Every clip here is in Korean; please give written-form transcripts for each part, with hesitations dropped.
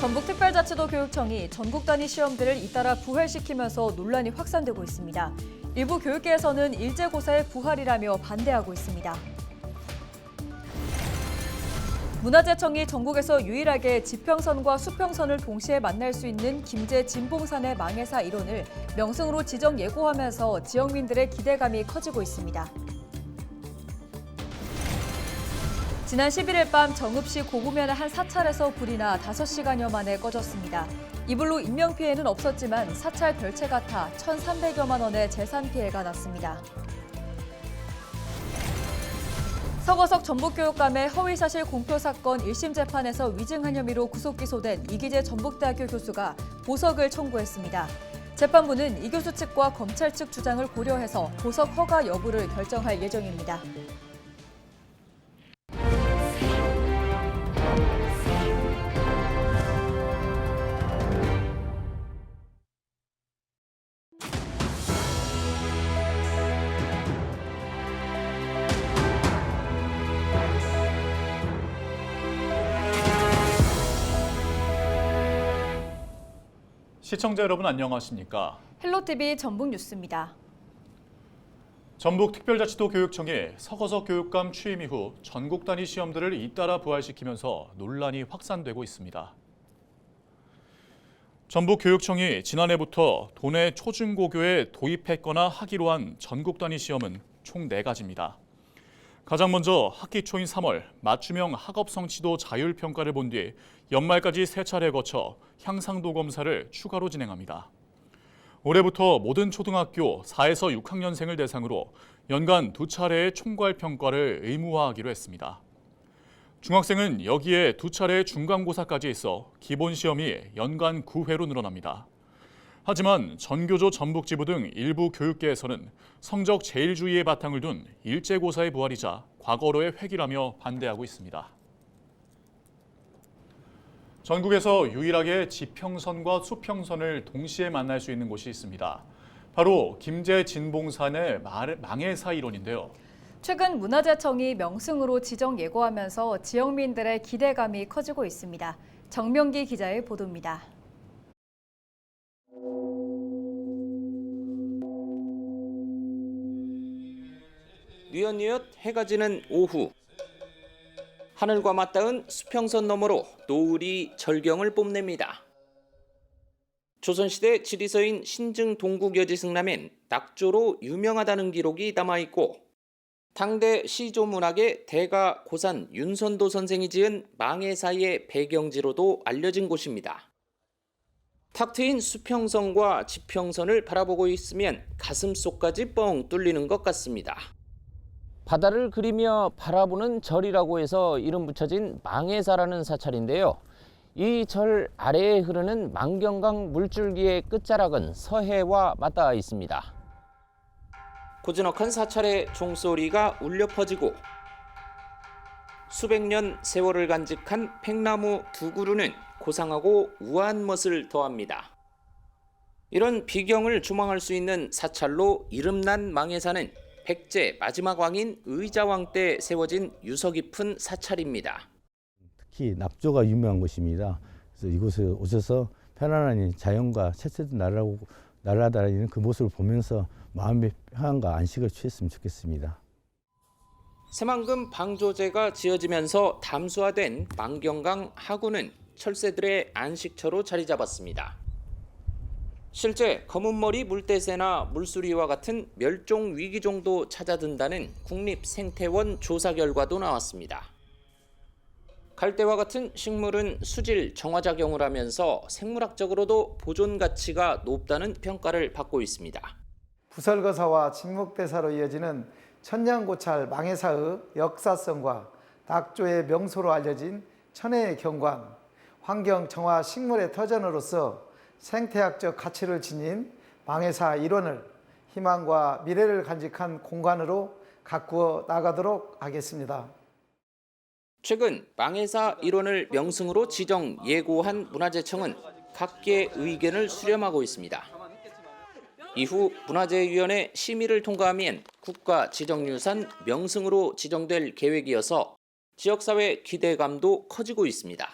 전북특별자치도 교육청이 전국 단위 시험들을 잇따라 부활시키면서 논란이 확산되고 있습니다. 일부 교육계에서는 일제고사의 부활이라며 반대하고 있습니다. 문화재청이 전국에서 유일하게 지평선과 수평선을 동시에 만날 수 있는 김제 진봉산의 망해사 일원을 명승으로 지정 예고하면서 지역민들의 기대감이 커지고 있습니다. 지난 11일 밤 정읍시 고구면의 한 사찰에서 불이 나 5시간여 만에 꺼졌습니다. 이 불로 인명피해는 없었지만 사찰 별채가 타 1,300여만 원의 재산 피해가 났습니다. 서거석 전북교육감의 허위사실 공표 사건 1심 재판에서 위증한 혐의로 구속 기소된 이기재 전북대학교 교수가 보석을 청구했습니다. 재판부는 이 교수 측과 검찰 측 주장을 고려해서 보석 허가 여부를 결정할 예정입니다. 시청자 여러분 안녕하십니까? 헬로티비 전북뉴스입니다. 전북특별자치도 교육청이 서거석 교육감 취임 이후 전국 단위 시험들을 잇따라 부활시키면서 논란이 확산되고 있습니다. 전북교육청이 지난해부터 도내 초중고교에 도입했거나 하기로 한 전국 단위 시험은 총 4가지입니다. 가장 먼저 학기 초인 3월 맞춤형 학업 성취도 자율평가를 본 뒤 연말까지 3차례 거쳐 향상도 검사를 추가로 진행합니다. 올해부터 모든 초등학교 4에서 6학년생을 대상으로 연간 2차례의 총괄평가를 의무화하기로 했습니다. 중학생은 여기에 2차례의 중간고사까지 있어 기본시험이 연간 9회로 늘어납니다. 하지만 전교조 전북지부 등 일부 교육계에서는 성적 제일주의의 바탕을 둔 일제고사의 부활이자 과거로의 획이라며 반대하고 있습니다. 전국에서 유일하게 지평선과 수평선을 동시에 만날 수 있는 곳이 있습니다. 바로 김제 진봉산의 망해사 일원인데요. 최근 문화재청이 명승으로 지정 예고하면서 지역민들의 기대감이 커지고 있습니다. 정명기 기자의 보도입니다. 뉘엿뉘엿 해가 지는 오후. 하늘과 맞닿은 수평선 너머로 노을이 절경을 뽐냅니다. 조선시대 지리서인 신증 동국여지 승람엔 낙조로 유명하다는 기록이 남아있고 당대 시조문학의 대가 고산 윤선도 선생이 지은 망해사의 배경지로도 알려진 곳입니다. 탁 트인 수평선과 지평선을 바라보고 있으면 가슴속까지 뻥 뚫리는 것 같습니다. 바다를 그리며 바라보는 절이라고 해서 이름 붙여진 망해사라는 사찰인데요. 이 절 아래에 흐르는 망경강 물줄기의 끝자락은 서해와 맞닿아 있습니다. 고즈넉한 사찰의 종소리가 울려 퍼지고 수백 년 세월을 간직한 팽나무 2그루는 고상하고 우아한 멋을 더합니다. 이런 비경을 조망할 수 있는 사찰로 이름난 망해사는 백제 마지막 왕인 의자왕 때 세워진 유서 깊은 사찰입니다. 특히 낙조가 유명한 곳입니다. 그래서 이곳에 오셔서 편안하니 자연과 채채도 날아다니는 그 모습을 보면서 마음의 평안과 안식을 취했으면 좋겠습니다. 새만금 방조제가 지어지면서 담수화된 망경강 하구는 철새들의 안식처로 자리 잡았습니다. 실제 검은머리 물대새나 물수리와 같은 멸종 위기종도 찾아든다는 국립생태원 조사 결과도 나왔습니다. 갈대와 같은 식물은 수질 정화작용을 하면서 생물학적으로도 보존 가치가 높다는 평가를 받고 있습니다. 부설거사와 직목대사로 이어지는 천년고찰 망해사의 역사성과 낙조의 명소로 알려진 천혜의 경관, 환경 정화 식물의 터전으로서 생태학적 가치를 지닌 망해사 일원을 희망과 미래를 간직한 공간으로 가꾸어 나가도록 하겠습니다. 최근 망해사 일원을 명승으로 지정 예고한 문화재청은 각계의 의견을 수렴하고 있습니다. 이후 문화재위원회 심의를 통과하면 국가 지정유산 명승으로 지정될 계획이어서 지역사회 기대감도 커지고 있습니다.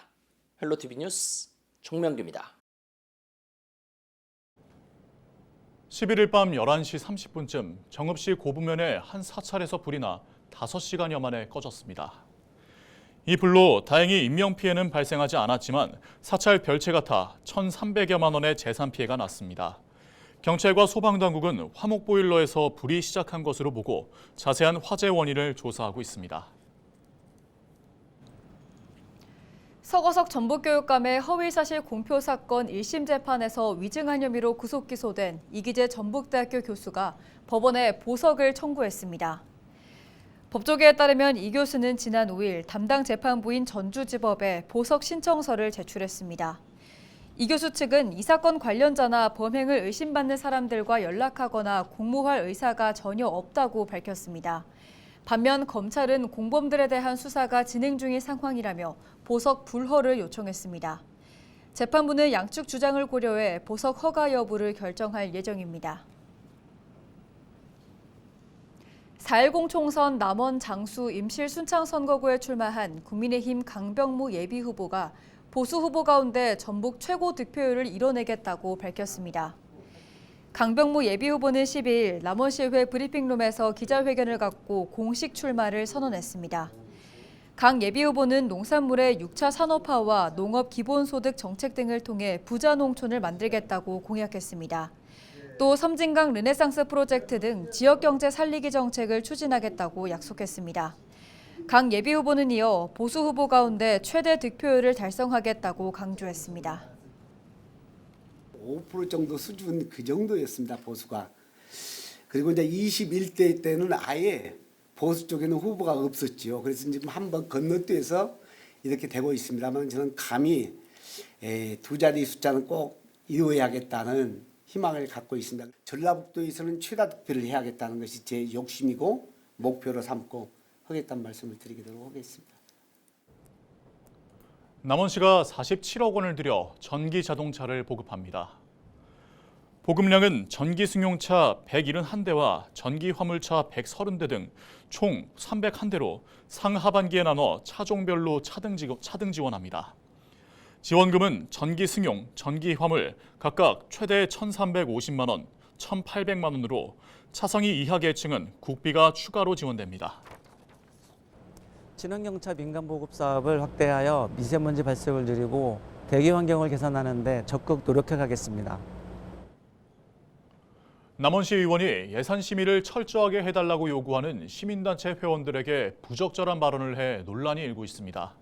헬로티비 뉴스 정명규입니다. 11일 밤 11시 30분쯤 정읍시 고부면의 한 사찰에서 불이 나 5시간여 만에 꺼졌습니다. 이 불로 다행히 인명피해는 발생하지 않았지만 사찰 별채가 타 1,300여만 원의 재산 피해가 났습니다. 경찰과 소방당국은 화목보일러에서 불이 시작한 것으로 보고 자세한 화재 원인을 조사하고 있습니다. 서거석 전북교육감의 허위사실 공표 사건 1심 재판에서 위증한 혐의로 구속 기소된 이기재 전북대학교 교수가 법원에 보석을 청구했습니다. 법조계에 따르면 이 교수는 지난 5일 담당 재판부인 전주지법에 보석 신청서를 제출했습니다. 이 교수 측은 이 사건 관련자나 범행을 의심받는 사람들과 연락하거나 공모할 의사가 전혀 없다고 밝혔습니다. 반면 검찰은 공범들에 대한 수사가 진행 중인 상황이라며 보석 불허를 요청했습니다. 재판부는 양측 주장을 고려해 보석 허가 여부를 결정할 예정입니다. 4.10 총선 남원 장수 임실 순창 선거구에 출마한 국민의힘 강병무 예비후보가 보수 후보 가운데 전북 최고 득표율을 이뤄내겠다고 밝혔습니다. 강병무 예비후보는 12일 남원시의회 브리핑룸에서 기자회견을 갖고 공식 출마를 선언했습니다. 강 예비후보는 농산물의 6차 산업화와 농업 기본소득 정책 등을 통해 부자 농촌을 만들겠다고 공약했습니다. 또 섬진강 르네상스 프로젝트 등 지역경제 살리기 정책을 추진하겠다고 약속했습니다. 강 예비후보는 이어 보수 후보 가운데 최대 득표율을 달성하겠다고 강조했습니다. 5% 정도 수준 그 정도였습니다, 보수가. 그리고 이제 21대 때는 아예 보수 쪽에는 후보가 없었죠. 그래서 지금 한번 건너뛰어서 이렇게 되고 있습니다만 저는 감히 두 자리 숫자는 꼭 이루어야겠다는 희망을 갖고 있습니다. 전라북도에서는 최다 득표를 해야겠다는 것이 제 욕심이고 목표로 삼고 하겠다는 말씀을 드리도록 하겠습니다. 남원시가 47억 원을 들여 전기 자동차를 보급합니다. 보급량은 전기 승용차 171대와 전기 화물차 130대 등 총 301대로 상하반기에 나눠 차종별로 차등 지원합니다. 지원금은 전기 승용, 전기 화물 각각 최대 1,350만 원, 1,800만 원으로 차성이 이하 계층은 국비가 추가로 지원됩니다. 친환경차 민간 보급 사업을 확대하여 미세먼지 발생을 줄이고 대기 환경을 개선하는 데 적극 노력해 가겠습니다. 남원시 의원이 예산 심의를 철저하게 해달라고 요구하는 시민단체 회원들에게 부적절한 발언을 해 논란이 일고 있습니다.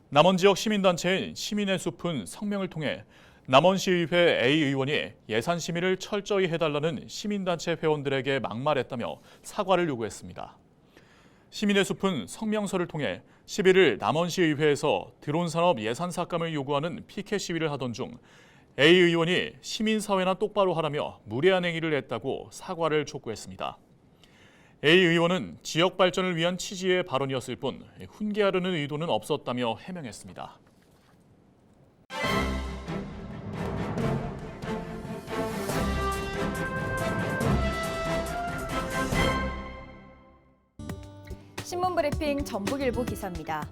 남원 지역 시민단체인 시민의 숲은 성명을 통해 남원시의회 A 의원이 예산 심의를 철저히 해달라는 시민단체 회원들에게 막말했다며 사과를 요구했습니다. 시민의 숲은 성명서를 통해 11일 남원시의회에서 드론산업 예산 삭감을 요구하는 피켓 시위를 하던 중 A 의원이 시민사회나 똑바로 하라며 무례한 행위를 했다고 사과를 촉구했습니다. A 의원은 지역 발전을 위한 취지의 발언이었을 뿐 훈계하려는 의도는 없었다며 해명했습니다. 신문브리핑 전북일보 기사입니다.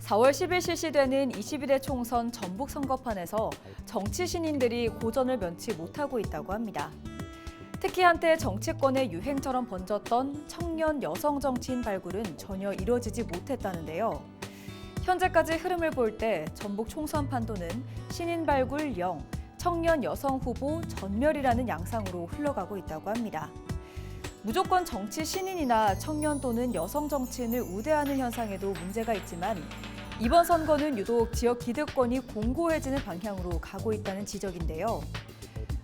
4월 10일 실시되는 21대 총선 전북 선거판에서 정치 신인들이 고전을 면치 못하고 있다고 합니다. 특히 한때 정치권의 유행처럼 번졌던 청년 여성 정치인 발굴은 전혀 이뤄지지 못했다는데요. 현재까지 흐름을 볼 때 전북 총선 판도는 신인 발굴 0, 청년 여성 후보 전멸이라는 양상으로 흘러가고 있다고 합니다. 무조건 정치 신인이나 청년 또는 여성 정치인을 우대하는 현상에도 문제가 있지만 이번 선거는 유독 지역 기득권이 공고해지는 방향으로 가고 있다는 지적인데요.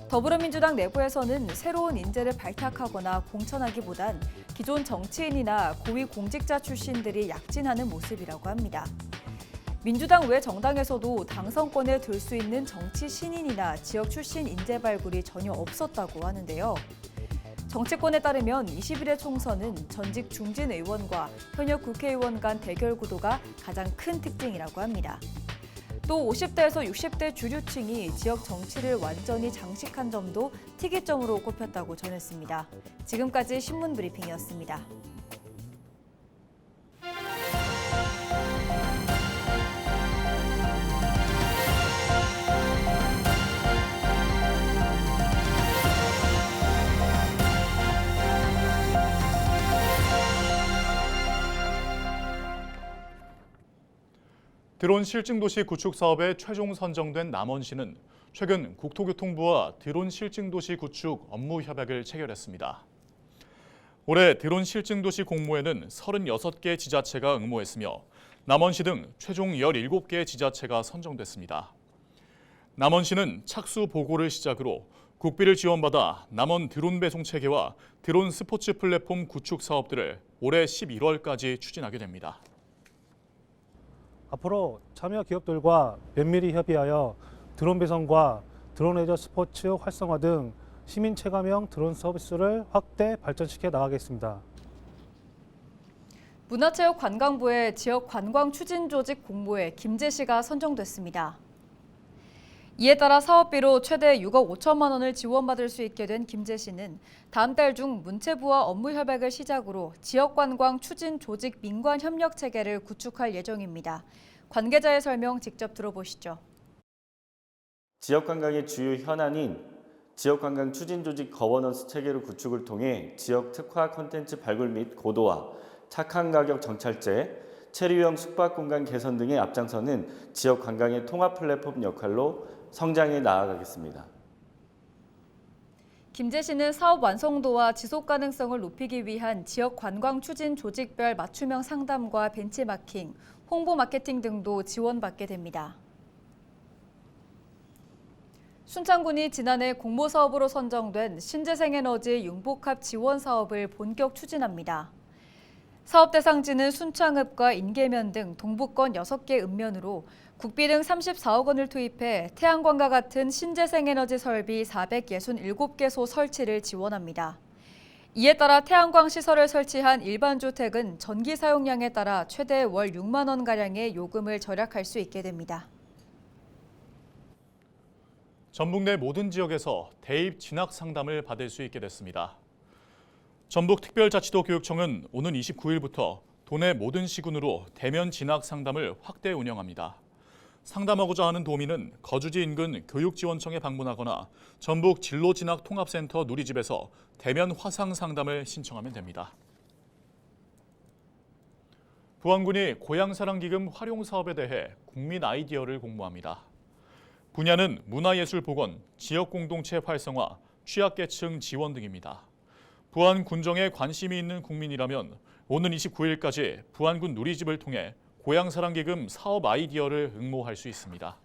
더불어민주당 내부에서는 새로운 인재를 발탁하거나 공천하기보단 기존 정치인이나 고위공직자 출신들이 약진하는 모습이라고 합니다. 민주당 외 정당에서도 당선권에 들 수 있는 정치 신인이나 지역 출신 인재 발굴이 전혀 없었다고 하는데요. 정치권에 따르면 21대 총선은 전직 중진 의원과 현역 국회의원 간 대결 구도가 가장 큰 특징이라고 합니다. 또 50대에서 60대 주류층이 지역 정치를 완전히 장식한 점도 특이점으로 꼽혔다고 전했습니다. 지금까지 신문브리핑이었습니다. 드론 실증도시 구축 사업에 최종 선정된 남원시는 최근 국토교통부와 드론 실증도시 구축 업무 협약을 체결했습니다. 올해 드론 실증도시 공모에는 36개 지자체가 응모했으며 남원시 등 최종 17개 지자체가 선정됐습니다. 남원시는 착수 보고를 시작으로 국비를 지원받아 남원 드론 배송 체계와 드론 스포츠 플랫폼 구축 사업들을 올해 11월까지 추진하게 됩니다. 앞으로 참여 기업들과 면밀히 협의하여 드론 배송과 드론 레저 스포츠 활성화 등 시민 체감형 드론 서비스를 확대 발전시켜 나가겠습니다. 문화체육관광부의 지역 관광 추진 조직 공모에 김제시가 선정됐습니다. 이에 따라 사업비로 최대 6억 5천만 원을 지원받을 수 있게 된 김제시는 다음 달 중 문체부와 업무 협약을 시작으로 지역관광 추진 조직 민관 협력 체계를 구축할 예정입니다. 관계자의 설명 직접 들어보시죠. 지역관광의 주요 현안인 지역관광 추진조직 거버넌스 체계로 구축을 통해 지역 특화 콘텐츠 발굴 및 고도화, 착한 가격 정찰제, 체류형 숙박공간 개선 등의 앞장서는 지역관광의 통합 플랫폼 역할로 성장해 나아가겠습니다. 김제시는 사업 완성도와 지속 가능성을 높이기 위한 지역 관광 추진 조직별 맞춤형 상담과 벤치마킹, 홍보 마케팅 등도 지원받게 됩니다. 순창군이 지난해 공모 사업으로 선정된 신재생에너지 융복합 지원 사업을 본격 추진합니다. 사업 대상지는 순창읍과 인계면 등 동북권 6개 읍면으로 국비 등 34억 원을 투입해 태양광과 같은 신재생에너지 설비 467개소 설치를 지원합니다. 이에 따라 태양광 시설을 설치한 일반 주택은 전기 사용량에 따라 최대 월 6만 원가량의 요금을 절약할 수 있게 됩니다. 전북 내 모든 지역에서 대입 진학 상담을 받을 수 있게 됐습니다. 전북특별자치도 교육청은 오는 29일부터 도내 모든 시군으로 대면 진학 상담을 확대 운영합니다. 상담하고자 하는 도민은 거주지 인근 교육지원청에 방문하거나 전북 진로진학통합센터 누리집에서 대면 화상 상담을 신청하면 됩니다. 부안군이 고향사랑기금 활용 사업에 대해 국민 아이디어를 공모합니다. 분야는 문화예술복원, 지역공동체 활성화, 취약계층 지원 등입니다. 부안 군정에 관심이 있는 국민이라면 오는 29일까지 부안군 누리집을 통해 고향사랑기금 사업 아이디어를 응모할 수 있습니다.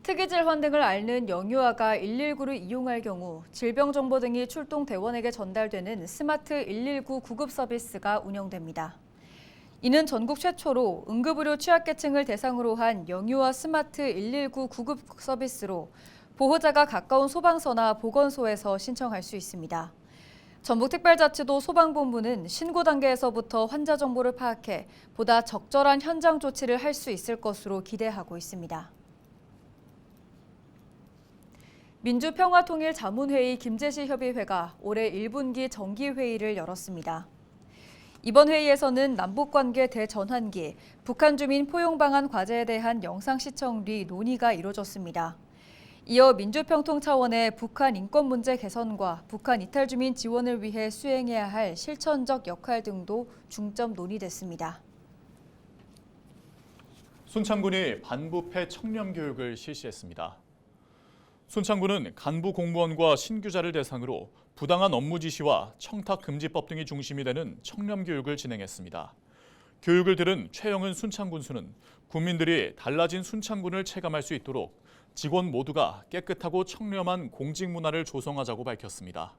특이질환 등을 앓는 영유아가 119를 이용할 경우 질병정보 등이 출동대원에게 전달되는 스마트 119 구급 서비스가 운영됩니다. 이는 전국 최초로 응급의료 취약계층을 대상으로 한 영유아 스마트 119 구급 서비스로 보호자가 가까운 소방서나 보건소에서 신청할 수 있습니다. 전북특별자치도 소방본부는 신고 단계에서부터 환자 정보를 파악해 보다 적절한 현장 조치를 할 수 있을 것으로 기대하고 있습니다. 민주평화통일자문회의 김제시 협의회가 올해 1분기 정기회의를 열었습니다. 이번 회의에서는 남북관계 대전환기, 북한 주민 포용 방안 과제에 대한 영상 시청 뒤 논의가 이뤄졌습니다. 이어 민주평통 차원의 북한 인권 문제 개선과 북한 이탈 주민 지원을 위해 수행해야 할 실천적 역할 등도 중점 논의됐습니다. 순창군이 반부패 청렴 교육을 실시했습니다. 순창군은 간부 공무원과 신규자를 대상으로 부당한 업무 지시와 청탁금지법 등이 중심이 되는 청렴 교육을 진행했습니다. 교육을 들은 최영은 순창군수는 국민들이 달라진 순창군을 체감할 수 있도록 직원 모두가 깨끗하고 청렴한 공직 문화를 조성하자고 밝혔습니다.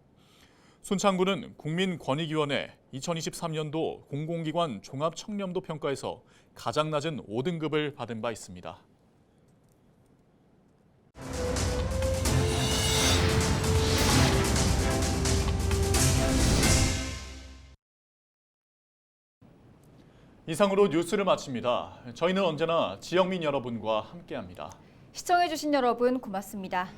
순창군은 국민권익위원회 2023년도 공공기관 종합청렴도 평가에서 가장 낮은 5등급을 받은 바 있습니다. 이상으로 뉴스를 마칩니다. 저희는 언제나 지역민 여러분과 함께합니다. 시청해주신 여러분 고맙습니다.